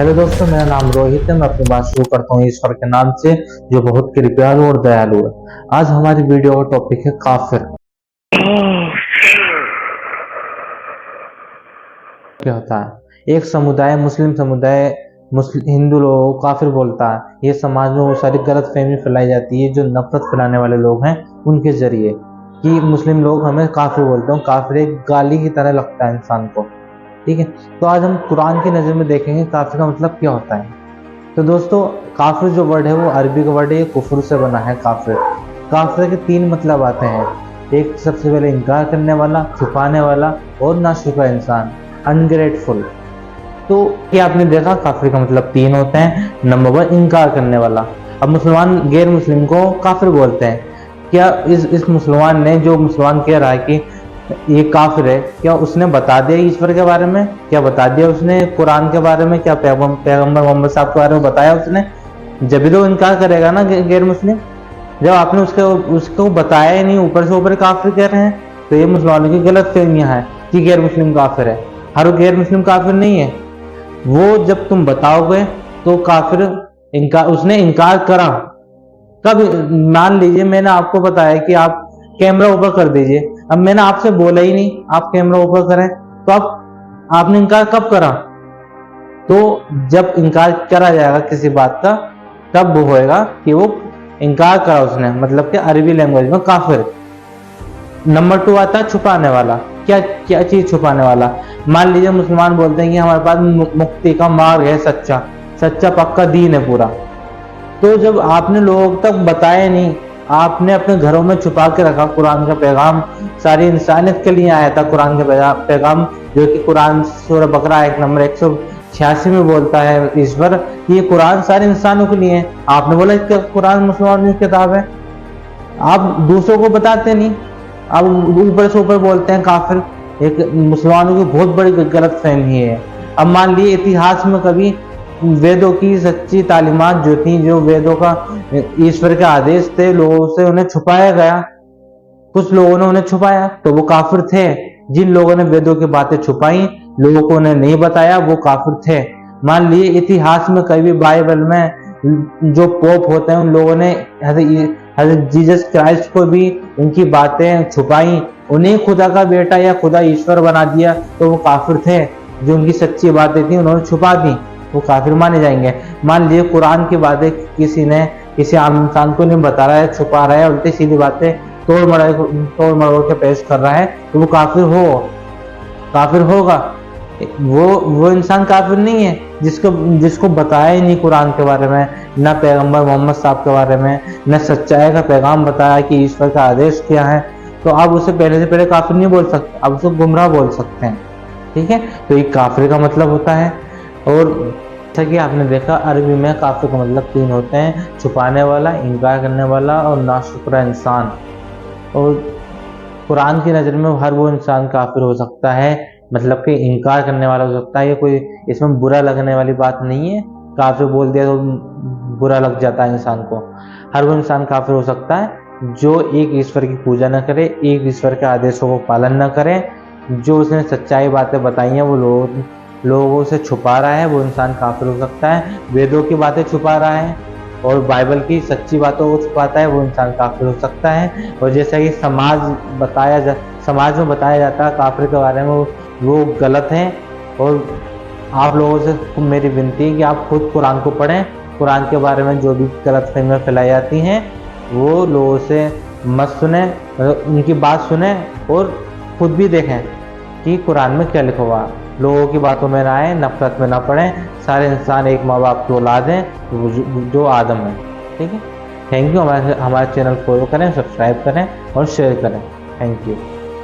Hello दोस्तों, मेरा नाम रोहित है। मैं अपनी बात शुरू करता हूँ ईश्वर के नाम से, जो बहुत कृपालु और दयालु है। आज हमारी वीडियो का टॉपिक है काफिर। क्या होता है? एक समुदाय, मुस्लिम समुदाय, हिंदू लोगों को काफिर बोलता है। ये समाज में वो सारी गलत फहमी फैलाई जाती है जो नफरत फैलाने वाले लोग हैं उनके जरिए, कि मुस्लिम लोग हमें काफिर बोलते हैं। काफिर एक गाली की तरह लगता है इंसान को। ठीक है, तो आज हम कुरान की नज़र में देखेंगे काफिर का मतलब क्या होता है। तो दोस्तों, काफिर जो वर्ड है वो अरबी का वर्ड है, ये कुफर से बना है। काफिर काफिर के 3 मतलब आते हैं। एक, सबसे पहले इनकार करने वाला, छुपाने वाला और नाशुक्र इंसान, अनग्रेटफुल। तो ये आपने देखा, काफिर का मतलब 3 होते हैं। नंबर 1, इनकार करने वाला। अब मुसलमान गैर मुस्लिम को काफिर बोलते हैं। क्या इस मुसलमान ने, जो मुसलमान कह रहा है कि ये काफिर है, क्या उसने बता दिया ईश्वर के बारे में? क्या बता दिया उसने कुरान के बारे में? क्या पैगंबर मोहम्मद साहब के बारे में बताया उसने? जब भी तो इनकार करेगा ना गैर मुस्लिम। जब आपने उसको बताया ही नहीं, ऊपर से ऊपर काफिर कह रहे हैं, तो ये मुसलमानों की गलत फहमियां है कि गैर मुस्लिम काफिर है। हर गैर मुस्लिम काफिर नहीं है। वो जब तुम बताओगे तो काफिर उसने इनकार करा कब? मान लीजिए मैंने आपको बताया कि आप कैमरा ऊपर कर दीजिए। अब मैंने आपसे बोला ही नहीं आप कैमरा ऊपर करें, तो आपने इनकार कब करा? तो जब इनकार करा जाएगा किसी बात का, तब वो होएगा कि वो इनकार करा उसने, मतलब कि अरबी लैंग्वेज में काफिर। नंबर 2 आता है छुपाने वाला। क्या क्या चीज छुपाने वाला? मान लीजिए मुसलमान बोलते हैं कि हमारे पास मुक्ति का मार्ग है, सच्चा पक्का दीन है पूरा। तो जब आपने लोगों तक बताया नहीं, आपने अपने घरों में छुपा के रखा कुरान का पैगाम, सारी इंसानियत के लिए आया था कुरान का पैगाम, जो कि कुरान सूरह बकरा आयत नंबर 186 में बोलता है ईश्वर कि ये कुरान सारे इंसानों के लिए है। आपने बोला कि कुरान मुसलमानों की किताब है, आप दूसरों को बताते नहीं, आप ऊपर से ऊपर बोलते हैं काफिर। एक मुसलमानों की बहुत बड़ी गलत फहमी है। अब मान लिए इतिहास में कभी वेदों की सच्ची तालीमात जो थी, जो वेदों का ईश्वर के आदेश थे, लोगों से उन्हें छुपाया गया। कुछ लोगों ने उन्हें छुपाया तो वो काफिर थे। जिन लोगों ने वेदों की बातें छुपाई, लोगों को उन्हें नहीं बताया, वो काफिर थे। मान लिए इतिहास में कभी बाइबल में जो पोप होते हैं, उन लोगों ने हज़रत जीसस क्राइस्ट को भी उनकी बातें छुपाई, उन्हें खुदा का बेटा या खुदा ईश्वर बना दिया, तो वो काफिर थे। जो उनकी सच्ची बातें थी उन्होंने छुपा दी, वो काफिर माने जाएंगे। मान लीजिए कुरान की बातें किसी आम इंसान को नहीं बता रहा है, छुपा रहा है, उल्टी सीधी बातें तोड़ मरोड़ के पेश कर रहा है, तो वो काफिर होगा। वो इंसान काफिर नहीं है जिसको बताया ही नहीं कुरान के बारे में, न पैगंबर मोहम्मद साहब के बारे में, न सच्चाई का पैगाम बताया कि ईश्वर का आदेश क्या है। तो आप उसे पहले से पहले काफिर नहीं बोल सकते, आप उसे गुमराह बोल सकते हैं। ठीक है, तो ये काफिर का मतलब होता है। और जैसा कि आपने देखा, अरबी में काफिर का मतलब 3 होते हैं: छुपाने वाला, इनकार करने वाला और नाशुक्र इंसान। और कुरान की नज़र में हर वो इंसान काफिर हो सकता है, मतलब कि इनकार करने वाला हो सकता है। ये कोई इसमें बुरा लगने वाली बात नहीं है। काफिर बोल दिया तो बुरा लग जाता है इंसान को। हर वो इंसान काफिर हो सकता है जो एक ईश्वर की पूजा न करे, एक ईश्वर के आदेशों को पालन न करे, जो उसने सच्चाई बातें बताई हैं वो लोगों से छुपा रहा है, वो इंसान काफिर हो सकता है। वेदों की बातें छुपा रहा है और बाइबल की सच्ची बातों को छुपाता है, वो इंसान काफिर हो सकता है। और जैसा कि समाज में बताया जाता है काफिर के बारे में, वो गलत है। और आप लोगों से मेरी विनती है कि आप खुद कुरान को पढ़ें। कुरान के बारे में जो भी गलत फहमियाँ फैलाई जाती हैं वो लोगों से मत सुने, उनकी बात सुने और खुद भी देखें कि कुरान में क्या लिखा हुआ। लोगों की बातों में ना आए, नफरत में ना पड़े। सारे इंसान एक माँ बाप की औलाद हैं, जो आदम है। ठीक है, थैंक यू। हमारे चैनल फॉलो करें, सब्सक्राइब करें और शेयर करें। Thank you.